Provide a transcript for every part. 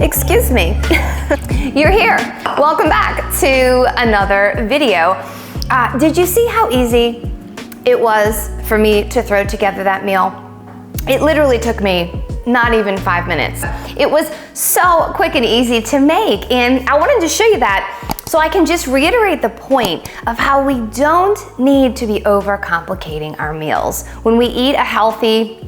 Excuse me. You're here. Welcome back to another video. Did you see how easy it was for me to throw together that meal? It literally took me not even 5 minutes. It was so quick and easy to make, and I wanted to show you that so I can just reiterate the point of how we don't need to be overcomplicating our meals. When we eat a healthy,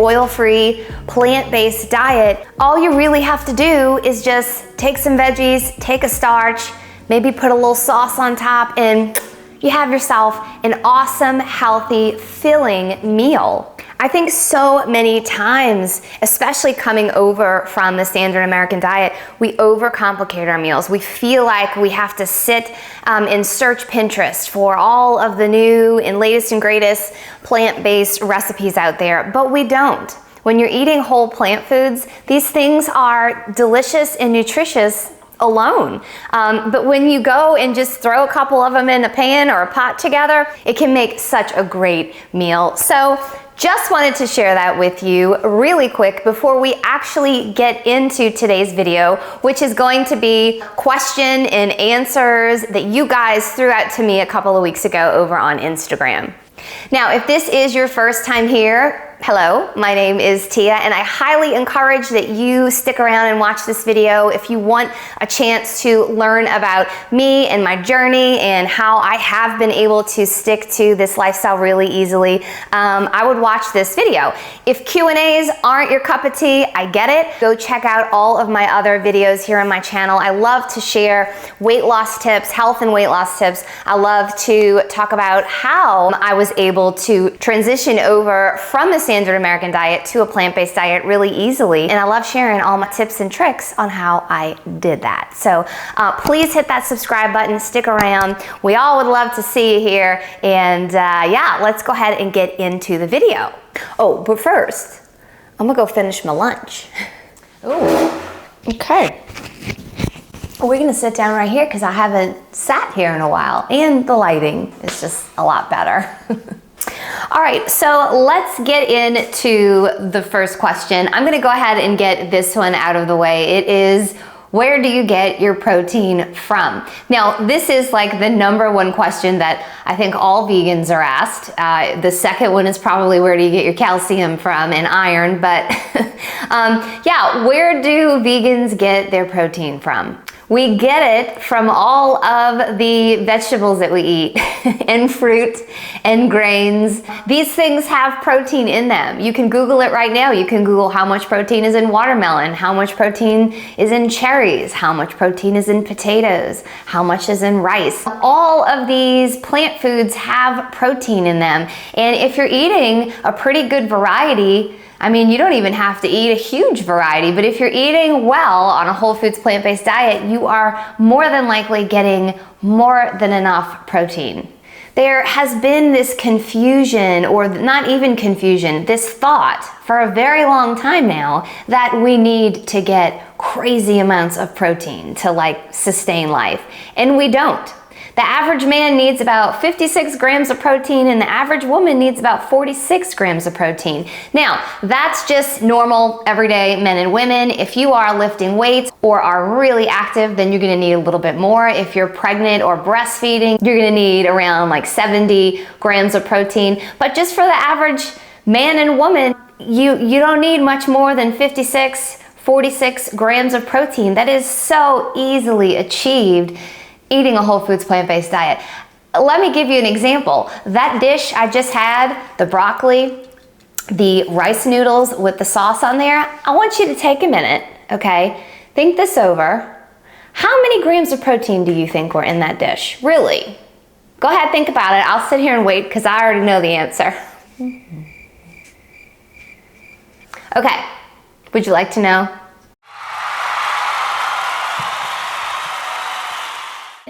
oil-free, plant-based diet, all you really have to do is just take some veggies, take a starch, maybe put a little sauce on top, and you have yourself an awesome, healthy, filling meal. I think so many times, especially coming over from the standard American diet, we overcomplicate our meals. We feel like we have to sit and search Pinterest for all of the new and latest and greatest plant-based recipes out there, but we don't. When you're eating whole plant foods, these things are delicious and nutritious alone. But when you go and just throw a couple of them in a pan or a pot together, it can make such a great meal. So just wanted to share that with you really quick before we actually get into today's video, which is going to be question and answers that you guys threw out to me a couple of weeks ago over on Instagram. Now, if this is your first time here, hello, my name is Tia, and I highly encourage that you stick around and watch this video if you want a chance to learn about me and my journey and how I have been able to stick to this lifestyle really easily. I would watch this video. If Q&As aren't your cup of tea, I get it. Go check out all of my other videos here on my channel. I love to share weight loss tips, health and weight loss tips. I love to talk about how I was able to transition over from the standard American diet to a plant-based diet really easily, and I love sharing all my tips and tricks on how I did that. So please hit that subscribe button, stick around. We all would love to see you here, and yeah, let's go ahead and get into the video. Oh, but first, I'm gonna go finish my lunch. Oh, okay. We're gonna sit down right here because I haven't sat here in a while, and the lighting is just a lot better. All right, so let's get into the first question. I'm gonna go ahead and get this one out of the way. It is, where do you get your protein from? Now, this is like the #1 question that I think all vegans are asked. The second one is probably, where do you get your calcium from and iron? But yeah, where do vegans get their protein from? We get it from all of the vegetables that we eat and fruit and grains. These things have protein in them. You can Google it right now. You can Google how much protein is in watermelon, how much protein is in cherries, how much protein is in potatoes, how much is in rice. All of these plant foods have protein in them. And if you're eating a pretty good variety, I mean, you don't even have to eat a huge variety, but if you're eating well on a whole foods plant-based diet, you are more than likely getting more than enough protein. There has been this confusion, or not even confusion, this thought for a very long time now that we need to get crazy amounts of protein to like sustain life, and we don't. The average man needs about 56 grams of protein, and the average woman needs about 46 grams of protein. Now, that's just normal, everyday men and women. If you are lifting weights or are really active, then you're gonna need a little bit more. If you're pregnant or breastfeeding, you're gonna need around like 70 grams of protein. But just for the average man and woman, you don't need much more than 46 grams of protein. That is so easily achieved eating a whole foods plant-based diet. Let me give you an example. That dish I just had, the broccoli, the rice noodles with the sauce on there, I want you to take a minute, okay? Think this over. How many grams of protein do you think were in that dish? Really? Go ahead, think about it. I'll sit here and wait because I already know the answer. Okay, would you like to know?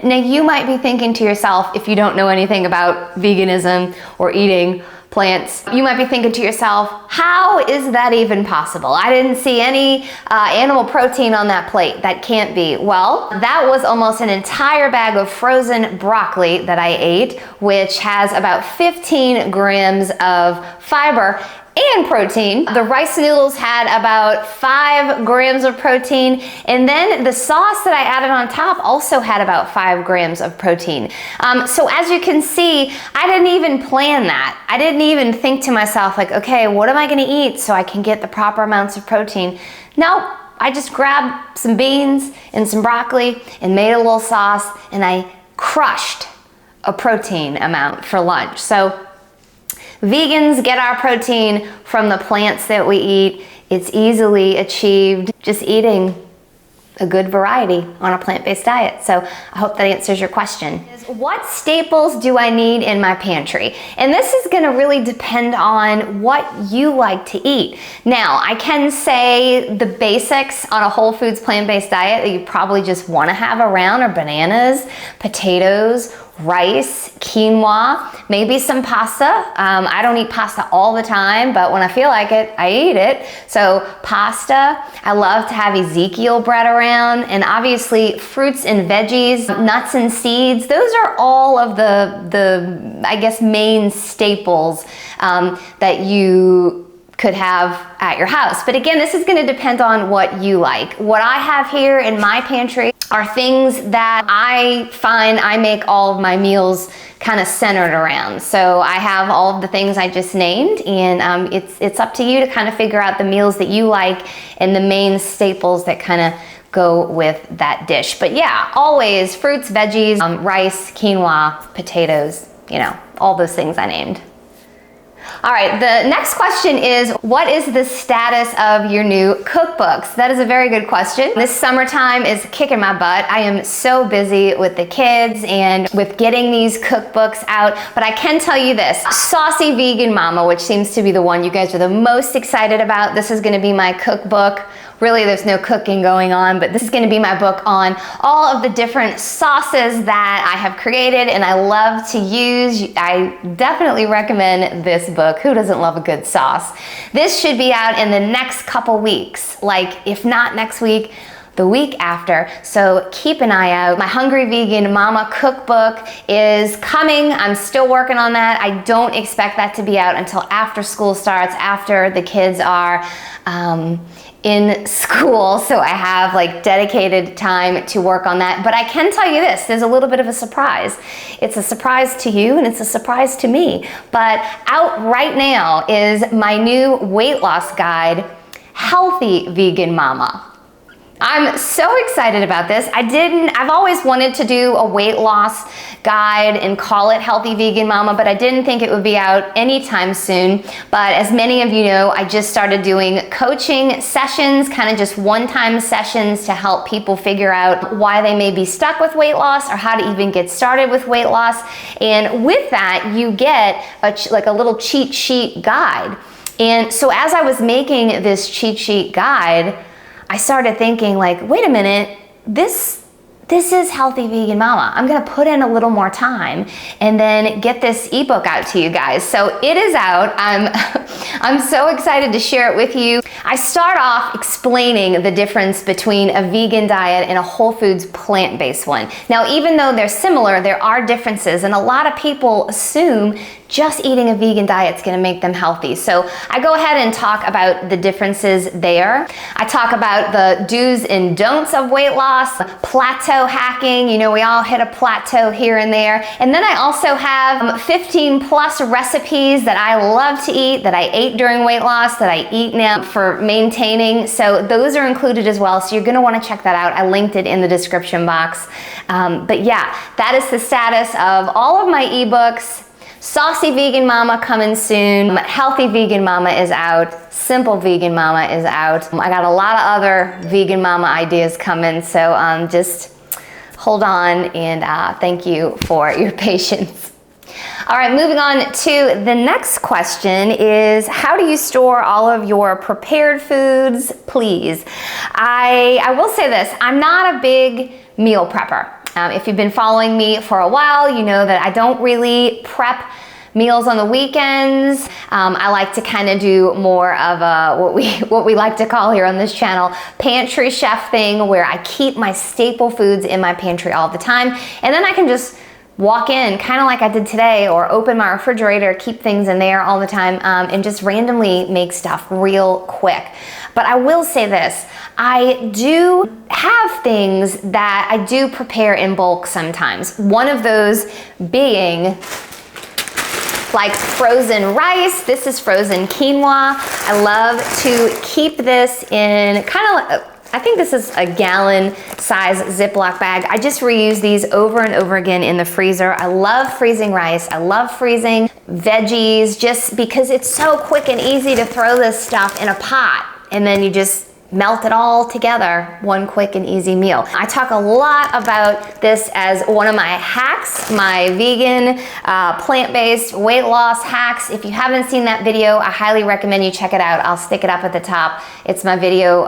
Now, you might be thinking to yourself, if you don't know anything about veganism or eating plants, you might be thinking to yourself, how is that even possible? I didn't see any animal protein on that plate. That can't be. Well, that was almost an entire bag of frozen broccoli that I ate, which has about 15 grams of fiber. and protein. The rice noodles had about 5 grams of protein, and then the sauce that I added on top also had about 5 grams of protein. So as you can see, I didn't even plan that. I didn't even think to myself like, okay, what am I gonna eat so I can get the proper amounts of protein? No, I just grabbed some beans and some broccoli and made a little sauce, and I crushed a protein amount for lunch. So vegans get our protein from the plants that we eat. It's easily achieved just eating a good variety on a plant-based diet. So I hope that answers your question. What staples do I need in my pantry? And this is gonna really depend on what you like to eat. Now, I can say the basics on a whole foods plant-based diet that you probably just wanna have around are bananas, potatoes, rice, quinoa, maybe some pasta. I don't eat pasta all the time, but when I feel like it, I eat it. So pasta, I love to have Ezekiel bread around, and obviously fruits and veggies, nuts and seeds. Those are all of the I guess, main staples that you could have at your house. But again, this is gonna depend on what you like. What I have here in my pantry are things that I find I make all of my meals kind of centered around. So I have all of the things I just named, and it's up to you to kind of figure out the meals that you like and the main staples that kind of go with that dish. But yeah, always fruits, veggies, rice, quinoa, potatoes, you know, all those things I named. All right, the next question is, what is the status of your new cookbooks? That is a very good question. This summertime is kicking my butt. I am so busy with the kids and with getting these cookbooks out, but I can tell you this, Saucy Vegan Mama, which seems to be the one you guys are the most excited about. This is gonna be my cookbook. Really, there's no cooking going on, but this is gonna be my book on all of the different sauces that I have created and I love to use. I definitely recommend this book. Who doesn't love a good sauce? This should be out in the next couple weeks, like if not next week, the week after. So keep an eye out. My Hungry Vegan Mama cookbook is coming. I'm still working on that. I don't expect that to be out until after school starts, after the kids are in school, so I have like dedicated time to work on that. But I can tell you this, there's a little bit of a surprise. It's a surprise to you and it's a surprise to me. But out right now is my new weight loss guide, Healthy Vegan Mama. I'm so excited about this. I've always wanted to do a weight loss guide and call it Healthy Vegan Mama, but I didn't think it would be out anytime soon. But as many of you know, I just started doing coaching sessions, kind of just one-time sessions to help people figure out why they may be stuck with weight loss or how to even get started with weight loss. And with that, you get like a little cheat sheet guide. And so as I was making this cheat sheet guide, I started thinking like, wait a minute, this is Healthy Vegan Mama. I'm gonna put in a little more time and then get this ebook out to you guys. So it is out. I'm so excited to share it with you. I start off explaining the difference between a vegan diet and a whole foods plant-based one. Now, even though they're similar, there are differences, and a lot of people assume just eating a vegan diet is going to make them healthy. So I go ahead and talk about the differences there. I talk about the do's and don'ts of weight loss, plateau hacking. You know, we all hit a plateau here and there. And then I also have 15 plus recipes that I love to eat, that I ate during weight loss, that I eat now for maintaining. So those are included as well. So you're going to want to check that out. I linked it in the description box. But yeah, that is the status of all of my ebooks. Saucy Vegan Mama coming soon. Healthy Vegan Mama is out. Simple Vegan Mama is out. I got a lot of other Vegan Mama ideas coming, so just hold on, and thank you for your patience. All right, moving on to the next question is, how do you store all of your prepared foods, please? I will say this, I'm not a big meal prepper. If you've been following me for a while, you know that I don't really prep meals on the weekends. I like to kind of do more of a, what we like to call here on this channel, pantry chef thing, where I keep my staple foods in my pantry all the time, and then I can just walk in kind of like I did today, or open my refrigerator, keep things in there all the time, and just randomly make stuff real quick. But I will say this, I do have things that I do prepare in bulk sometimes. One of those being like frozen rice. This is frozen quinoa. I love to keep this in kind of, I think this is a gallon size Ziploc bag. I just reuse these over and over again in the freezer. I love freezing rice. I love freezing veggies just because it's so quick and easy to throw this stuff in a pot and then you just melt it all together, one quick and easy meal. I talk a lot about this as one of my hacks, my vegan, plant-based weight loss hacks. If you haven't seen that video, I highly recommend you check it out. I'll stick it up at the top. It's my video,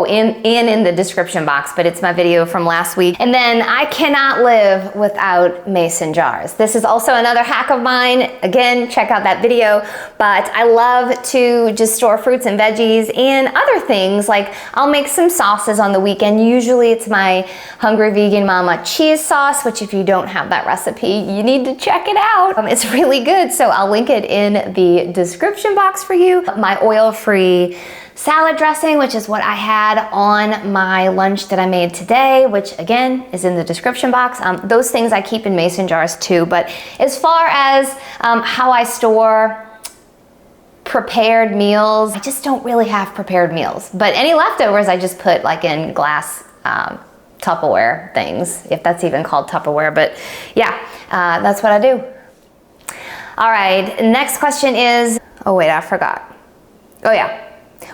in the description box, but it's my video from last week. And then I cannot live without mason jars. This is also another hack of mine. Again, check out that video, but I love to just store fruits and veggies and other things. Like I'll make some sauces on the weekend. Usually it's my Hungry Vegan Mama cheese sauce, which if you don't have that recipe, you need to check it out. It's really good, so I'll link it in the description box for you. My oil-free salad dressing, which is what I had on my lunch that I made today, which again is in the description box. Those things I keep in mason jars too, but as far as how I store prepared meals, I just don't really have prepared meals. But any leftovers I just put like in glass Tupperware things, if that's even called Tupperware. But yeah, that's what I do. All right, next question is, oh wait, I forgot. Oh yeah.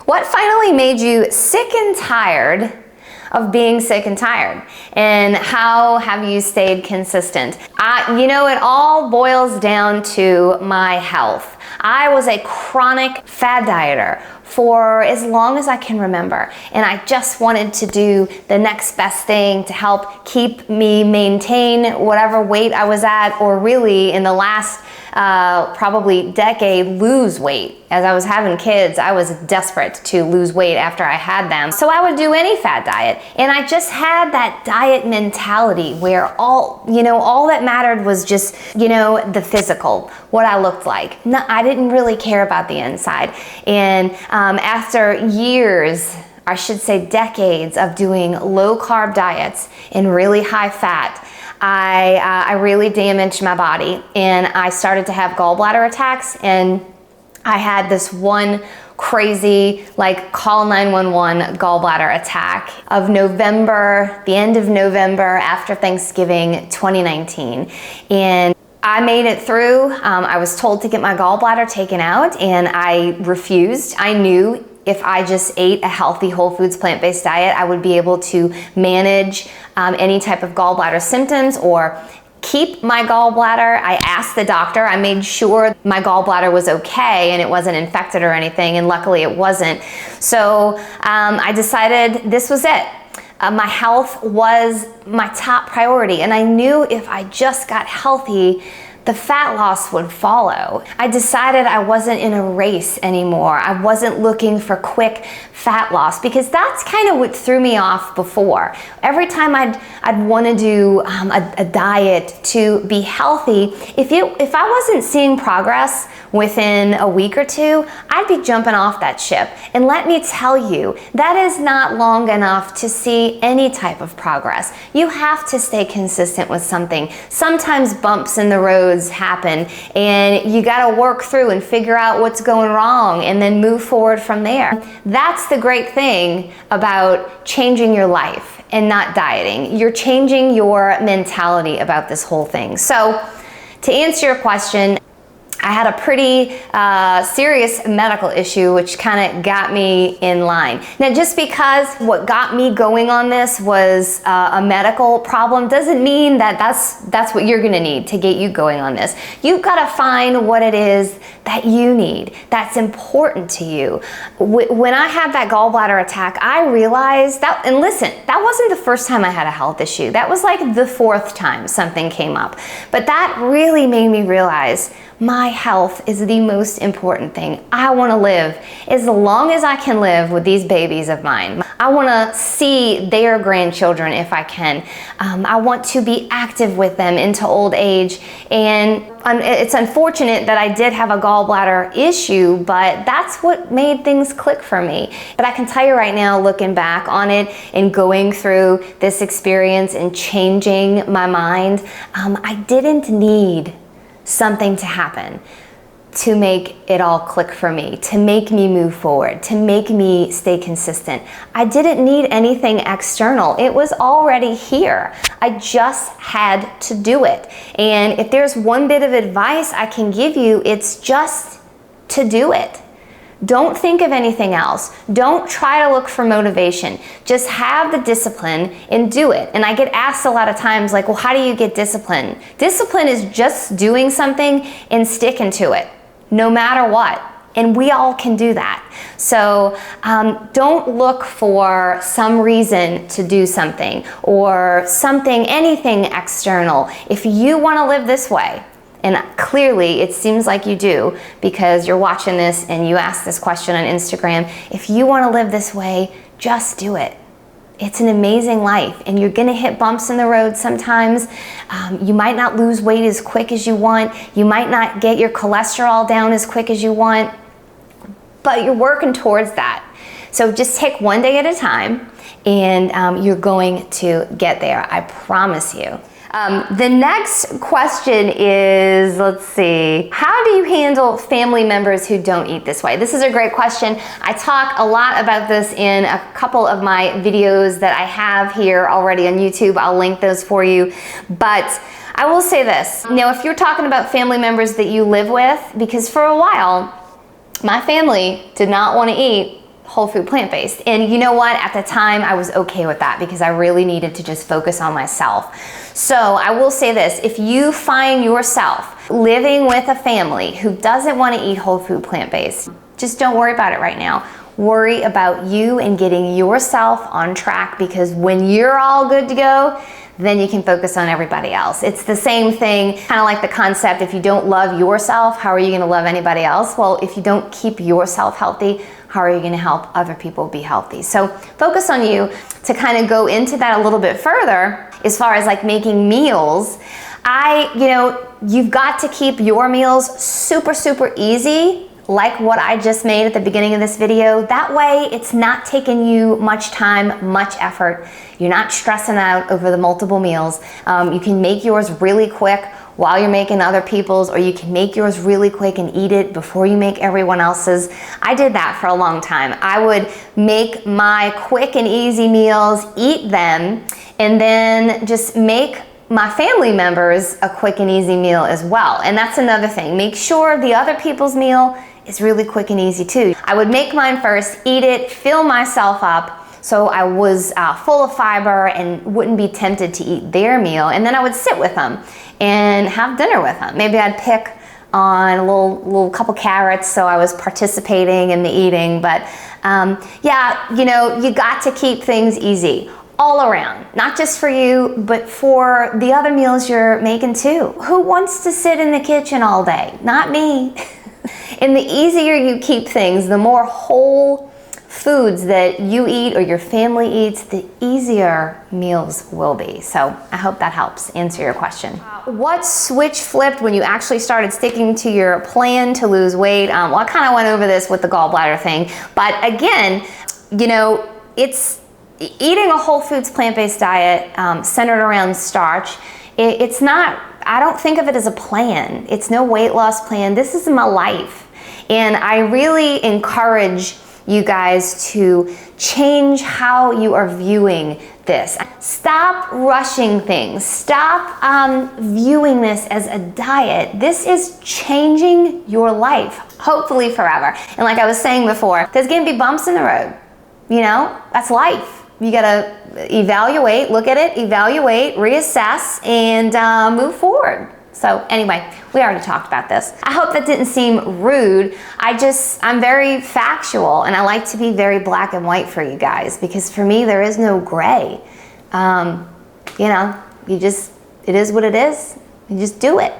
What finally made you sick and tired of being sick and tired? And how have you stayed consistent? You know, it all boils down to my health. I was a chronic fad dieter for as long as I can remember. And I just wanted to do the next best thing to help keep me maintain whatever weight I was at, or really in the last probably decade, lose weight. As I was having kids, I was desperate to lose weight after I had them. So I would do any fad diet. And I just had that diet mentality where all that mattered was just, the physical, what I looked like. No, I didn't really care about the inside. And after years, I should say decades of doing low carb diets and really high fat, I really damaged my body, and I started to have gallbladder attacks. And I had this one crazy, like, call 911 gallbladder attack of November, the end of November after Thanksgiving 2019. And I made it through. I was told to get my gallbladder taken out, and I refused. I knew if I just ate a healthy whole foods plant-based diet, I would be able to manage any type of gallbladder symptoms or keep my gallbladder. I asked the doctor, I made sure my gallbladder was okay and it wasn't infected or anything, and luckily it wasn't. So I decided this was it. My health was my top priority, and I knew if I just got healthy, the fat loss would follow. I decided I wasn't in a race anymore. I wasn't looking for quick fat loss, because that's kind of what threw me off before. Every time I'd want to do a diet to be healthy, if I wasn't seeing progress within a week or two, I'd be jumping off that ship. And let me tell you, that is not long enough to see any type of progress. You have to stay consistent with something. Sometimes bumps in the road happen, and you got to work through and figure out what's going wrong and then move forward from there. That's the great thing about changing your life and not dieting. You're changing your mentality about this whole thing. So to answer your question, I had a pretty serious medical issue, which kind of got me in line. Now, just because what got me going on this was a medical problem doesn't mean that that's what you're gonna need to get you going on this. You've gotta find what it is that you need, that's important to you. When I had that gallbladder attack, I realized that, and listen, that wasn't the first time I had a health issue. That was like the fourth time something came up. But that really made me realize my health is the most important thing. I want to live as long as I can live with these babies of mine. I want to see their grandchildren if I can. I want to be active with them into old age. And it's unfortunate that I did have a gallbladder issue, but that's what made things click for me. But I can tell you right now, looking back on it and going through this experience and changing my mind, I didn't need something to happen to make it all click for me, to make me move forward, to make me stay consistent. I didn't need anything external. It was already here. I just had to do it. And if there's one bit of advice I can give you, it's just to do it. Don't think of anything else. Don't try to look for motivation. Just have the discipline and do it. And I get asked a lot of times, like, well, how do you get discipline? Discipline is just doing something and sticking to it, no matter what. And we all can do that. So don't look for some reason to do something or something, anything external. If you want to live this way, and clearly it seems like you do because you're watching this and you asked this question on Instagram, if you want to live this way, just do it. It's an amazing life, and you're gonna hit bumps in the road sometimes. You might not lose weight as quick as you want. You might not get your cholesterol down as quick as you want, but you're working towards that. So just take one day at a time, and you're going to get there, I promise you. The next question is, let's see, how do you handle family members who don't eat this way? This is a great question. I talk a lot about this in a couple of my videos that I have here already on YouTube. I'll link those for you. But I will say this, now if you're talking about family members that you live with, because for a while, my family did not want to eat whole food plant-based. And you know what? At the time, I was okay with that because I really needed to just focus on myself. So I will say this, if you find yourself living with a family who doesn't want to eat whole food plant-based, just don't worry about it right now. Worry about you and getting yourself on track, because when you're all good to go, then you can focus on everybody else. It's the same thing, kind of like the concept, if you don't love yourself, how are you gonna love anybody else? Well, if you don't keep yourself healthy, how are you gonna help other people be healthy? So focus on you. To kind of go into that a little bit further, as far as like making meals, you've got to keep your meals super, super easy, like what I just made at the beginning of this video. That way it's not taking you much time, much effort. You're not stressing out over the multiple meals. You can make yours really quick while you're making other people's, or you can make yours really quick and eat it before you make everyone else's. I did that for a long time. I would make my quick and easy meals, eat them, and then just make my family members a quick and easy meal as well. And that's another thing. Make sure the other people's meal is really quick and easy too. I would make mine first, eat it, fill myself up, so I was full of fiber and wouldn't be tempted to eat their meal. And then I would sit with them and have dinner with them. Maybe I'd pick on a little couple carrots, so I was participating in the eating. But yeah, you got to keep things easy all around, not just for you, but for the other meals you're making too. Who wants to sit in the kitchen all day? Not me. And the easier you keep things, the more whole foods that you eat or your family eats, the easier meals will be. So I hope that helps answer your question. What switch flipped when you actually started sticking to your plan to lose weight? Well, I kind of went over this with the gallbladder thing, but again, it's eating a whole foods plant-based diet centered around starch. It's not, I don't think of it as a plan. It's no weight loss plan. This is my life. And I really encourage you guys to change how you are viewing this. Stop rushing things. Stop viewing this as a diet. This is changing your life, hopefully forever. And like I was saying before, there's gonna be bumps in the road. That's life. You gotta evaluate, look at it, evaluate, reassess, and move forward. So anyway, we already talked about this. I hope that didn't seem rude. I'm very factual, and I like to be very black and white for you guys, because for me, there is no gray. It is what it is. You just do it.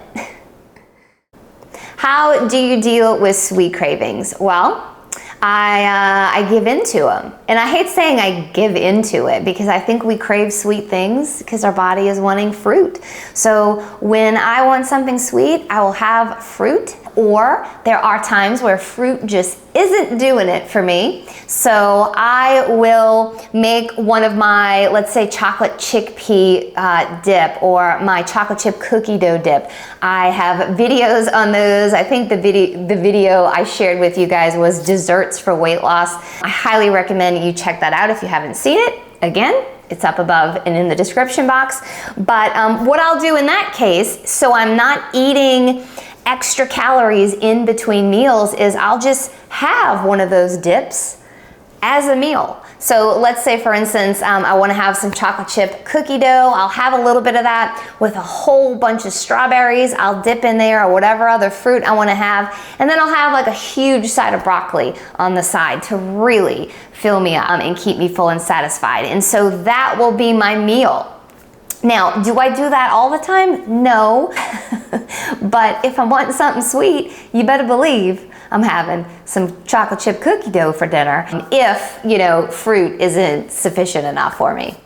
How do you deal with sweet cravings? Well, I give into them. And I hate saying I give into it because I think we crave sweet things because our body is wanting fruit. So when I want something sweet, I will have fruit, or there are times where fruit just isn't doing it for me. So I will make one of my, let's say, chocolate chickpea dip, or my chocolate chip cookie dough dip. I have videos on those. I think the video I shared with you guys was desserts for weight loss. I highly recommend you check that out if you haven't seen it. Again, it's up above and in the description box. But what I'll do in that case, so I'm not eating extra calories in between meals, is I'll just have one of those dips as a meal. So let's say, for instance, I want to have some chocolate chip cookie dough. I'll have a little bit of that with a whole bunch of strawberries. I'll dip in there, or whatever other fruit I want to have. And then I'll have like a huge side of broccoli on the side to really fill me up and keep me full and satisfied. And so that will be my meal. Now, do I do that all the time? No. But if I'm wanting something sweet, you better believe I'm having some chocolate chip cookie dough for dinner, if, you know, fruit isn't sufficient enough for me.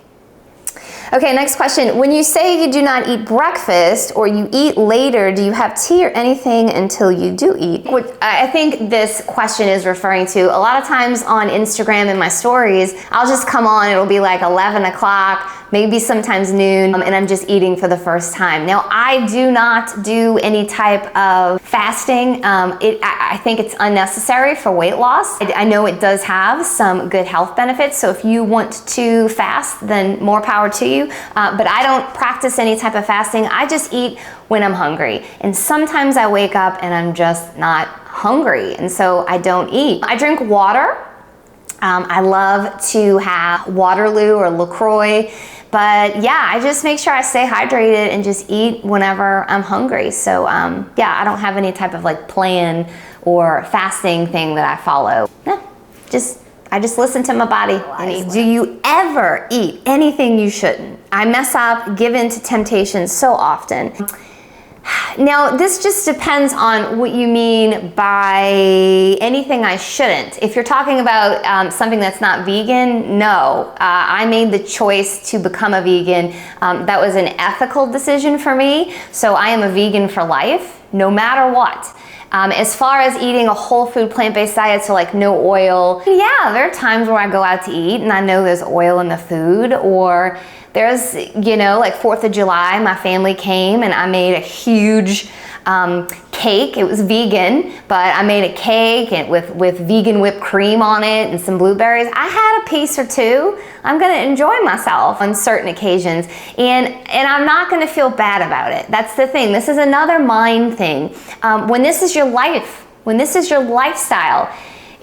Okay, next question. When you say you do not eat breakfast, or you eat later, do you have tea or anything until you do eat? I think this question is referring to, a lot of times on Instagram in my stories, I'll just come on, it'll be like 11 o'clock, maybe sometimes noon, and I'm just eating for the first time. Now, I do not do any type of fasting. I think it's unnecessary for weight loss. I know it does have some good health benefits, so if you want to fast, then more power to you. But I don't practice any type of fasting. I just eat when I'm hungry. And sometimes I wake up and I'm just not hungry, and so I don't eat. I drink water. I love to have Waterloo or LaCroix. But yeah, I just make sure I stay hydrated and just eat whenever I'm hungry. So yeah, I don't have any type of like plan or fasting thing that I follow. Yeah, I just listen to my body. Do you ever eat anything you shouldn't? I mess up, give in to temptation so often. Now, this just depends on what you mean by anything I shouldn't. If you're talking about something that's not vegan, no. I made the choice to become a vegan. That was an ethical decision for me. So I am a vegan for life, no matter what. As far as eating a whole food plant-based diet, so like no oil, yeah, there are times where I go out to eat and I know there's oil in the food, or there's, you know, like 4th of July, my family came and I made a huge cake. It was vegan, but I made a cake and with vegan whipped cream on it and some blueberries. I had a piece or two. I'm gonna enjoy myself on certain occasions, and I'm not gonna feel bad about it. That's the thing. This is another mind thing. When this is your life, when this is your lifestyle,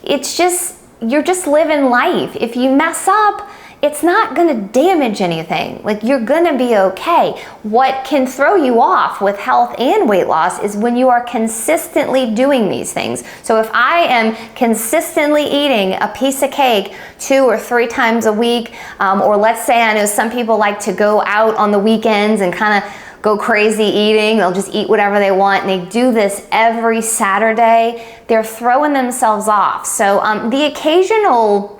it's just, you're just living life. If you mess up, it's not gonna damage anything. Like, you're gonna be okay. What can throw you off with health and weight loss is when you are consistently doing these things. So if I am consistently eating a piece of cake 2 or 3 times a week, or let's say, I know some people like to go out on the weekends and kind of go crazy eating, they'll just eat whatever they want, and they do this every Saturday, they're throwing themselves off. So the occasional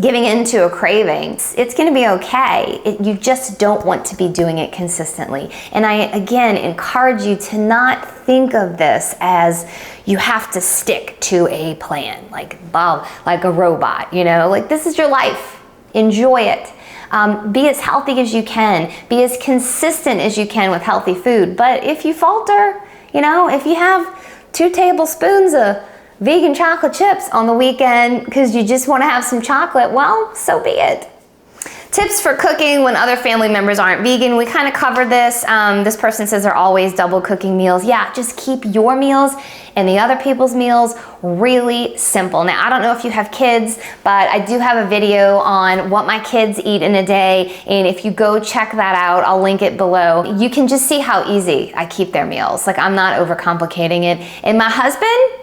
giving into a craving, it's going to be okay. You just don't want to be doing it consistently. And I, again, encourage you to not think of this as you have to stick to a plan, like a robot, you know, like this is your life. Enjoy it. Be as healthy as you can. Be as consistent as you can with healthy food. But if you falter, you know, if you have 2 tablespoons of vegan chocolate chips on the weekend because you just want to have some chocolate, well, so be it. Tips for cooking when other family members aren't vegan. We kind of covered this. This person says they're always double cooking meals. Yeah, just keep your meals and the other people's meals really simple. Now, I don't know if you have kids, but I do have a video on what my kids eat in a day, and if you go check that out, I'll link it below. You can just see how easy I keep their meals. Like, I'm not overcomplicating it. And my husband,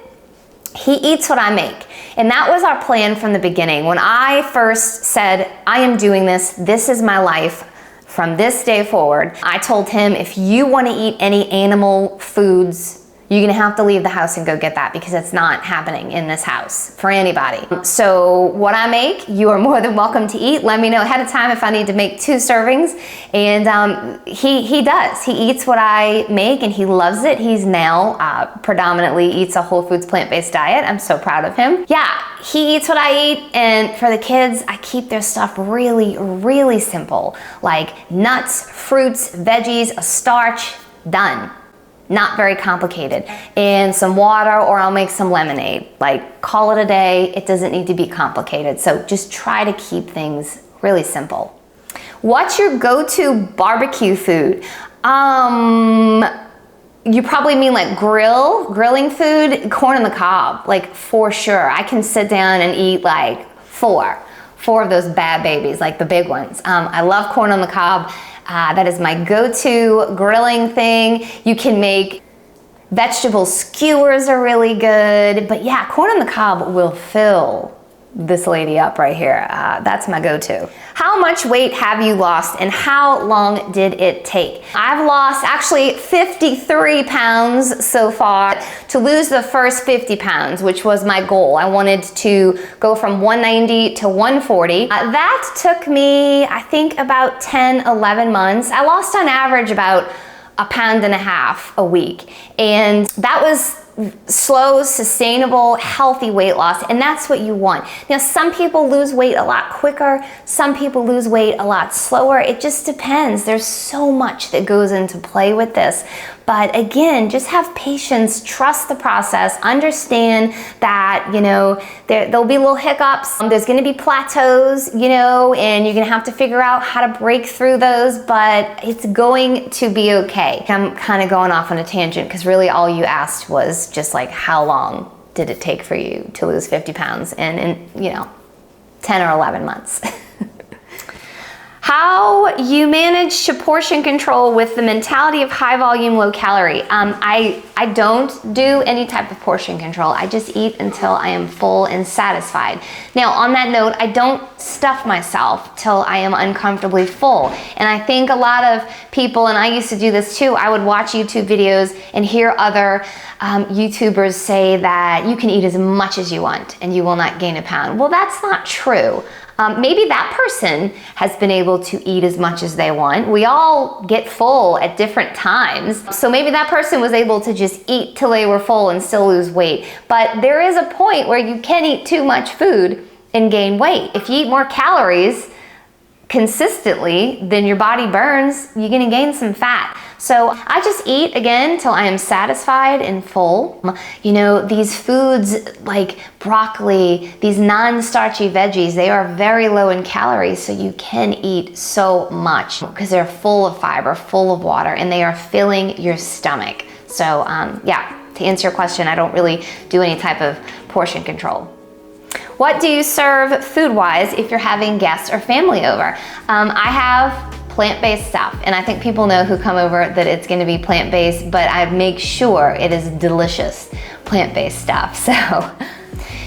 he eats what I make. And that was our plan from the beginning. When I first said, I am doing this, this is my life from this day forward, I told him, if you want to eat any animal foods, you're gonna have to leave the house and go get that because it's not happening in this house for anybody. So what I make, you are more than welcome to eat. Let me know ahead of time if I need to make 2 servings. And he does. He eats what I make and he loves it. He's now predominantly eats a whole foods plant-based diet. I'm so proud of him. Yeah, he eats what I eat, and for the kids, I keep their stuff really, really simple. Like nuts, fruits, veggies, a starch, done. Not very complicated. And some water, or I'll make some lemonade. Like, call it a day. It doesn't need to be complicated. So just try to keep things really simple. What's your go-to barbecue food? You probably mean like grilling food. Corn on the cob, like for sure. I can sit down and eat like four of those bad babies, like the big ones. I love corn on the cob. That is my go-to grilling thing. You can make vegetable skewers are really good, but yeah, corn on the cob will fill this lady up right here. That's my go-to. How much weight have you lost and how long did it take? I've lost actually 53 pounds so far. To lose the first 50 pounds, which was my goal. I wanted to go from 190 to 140. That took me, I think, about 10, 11 months. I lost on average about 1.5 pounds a week. And that was slow, sustainable, healthy weight loss, and that's what you want. Now, some people lose weight a lot quicker, some people lose weight a lot slower. It just depends. There's so much that goes into play with this. But again, just have patience, trust the process, understand that, you know, there'll be little hiccups. There's gonna be plateaus, you know, and you're gonna have to figure out how to break through those, but it's going to be okay. I'm kind of going off on a tangent because really all you asked was just like, how long did it take for you to lose 50 pounds? And you know, 10 or 11 months. How you manage to portion control with the mentality of high volume, low calorie. I don't do any type of portion control. I just eat until I am full and satisfied. Now, on that note, I don't stuff myself till I am uncomfortably full. And I think a lot of people, and I used to do this too, I would watch YouTube videos and hear other YouTubers say that you can eat as much as you want and you will not gain a pound. Well, that's not true. Maybe that person has been able to eat as much as they want. We all get full at different times. So maybe that person was able to just eat till they were full and still lose weight. But there is a point where you can eat too much food and gain weight. If you eat more calories consistently than your body burns, you're gonna gain some fat. So I just eat again till I am satisfied and full. You know, these foods like broccoli, these non-starchy veggies, they are very low in calories, so you can eat so much because they're full of fiber, full of water, and they are filling your stomach. So yeah, to answer your question, I don't really do any type of portion control. What do you serve food-wise if you're having guests or family over? I have plant-based stuff, and I think people know who come over that it's gonna be plant-based, but I make sure it is delicious plant-based stuff. So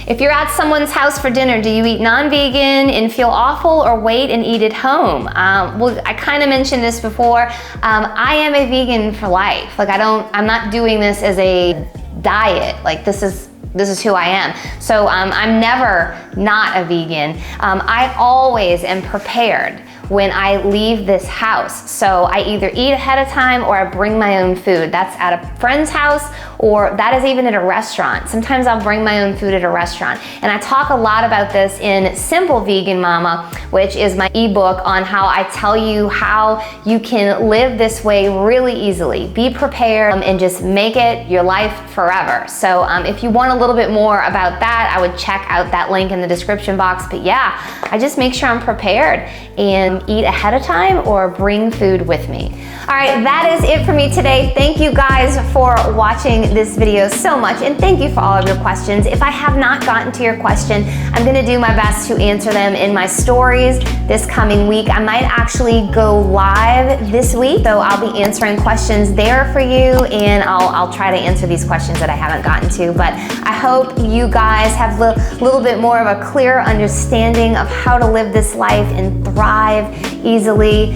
if you're at someone's house for dinner, do you eat non-vegan and feel awful, or wait and eat at home? Well, I kind of mentioned this before. I am a vegan for life. Like I'm not doing this as a diet. Like this is who I am. So I'm never not a vegan. I always am prepared when I leave this house. So I either eat ahead of time or I bring my own food. That's at a friend's house, or that is even at a restaurant. Sometimes I'll bring my own food at a restaurant. And I talk a lot about this in Simple Vegan Mama, which is my ebook on how I tell you how you can live this way really easily. Be prepared and just make it your life forever. So if you want a little bit more about that, I would check out that link in the description box. But yeah, I just make sure I'm prepared and eat ahead of time or bring food with me. All right, that is it for me today. Thank you guys for watching this video so much, and thank you for all of your questions. If I have not gotten to your question, I'm gonna do my best to answer them in my stories this coming week. I might actually go live this week, so I'll be answering questions there for you, and I'll try to answer these questions that I haven't gotten to. But I hope you guys have a little bit more of a clear understanding of how to live this life and thrive easily,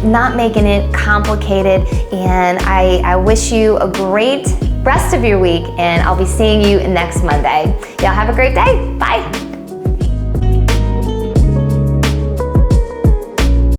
not making it complicated. And I wish you a great rest of your week, and I'll be seeing you next Monday. Y'all have a great day. Bye.